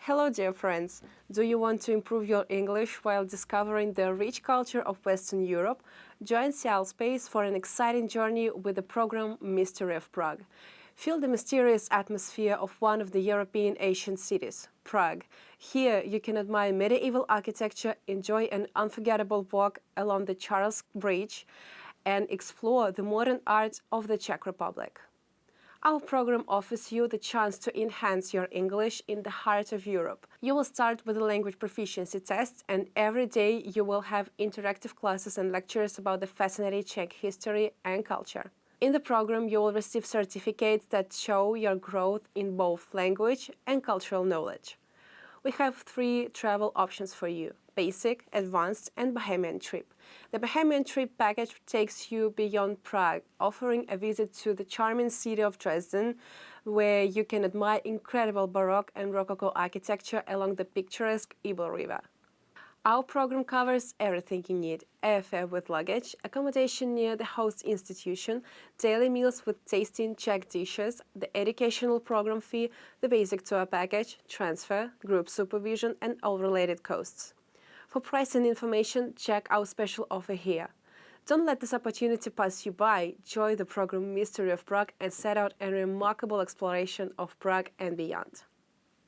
Hello, dear friends! Do you want to improve your English while discovering the rich culture of Western Europe? Join CEAL Space for an exciting journey with the program Mystery of Prague. Feel the mysterious atmosphere of one of the European ancient cities, Prague. Here, you can admire medieval architecture, enjoy an unforgettable walk along the Charles Bridge, and explore the modern art of the Czech Republic. Our program offers you the chance to enhance your English in the heart of Europe. You will start with the language proficiency test, and every day you will have interactive classes and lectures about the fascinating Czech history and culture. In the program, you will receive certificates that show your growth in both language and cultural knowledge. We have 3 travel options for you: Basic, Advanced, and Bohemian Trip. The Bohemian Trip package takes you beyond Prague, offering a visit to the charming city of Dresden, where you can admire incredible Baroque and Rococo architecture along the picturesque Ebro River. Our program covers everything you need: airfare with luggage, accommodation near the host institution, daily meals with tasting Czech dishes, the educational program fee, the basic tour package, transfer, group supervision, and all related costs. For price and information, check our special offer here. Don't let this opportunity pass you by. Join the program Mystery of Prague and set out a remarkable exploration of Prague and beyond.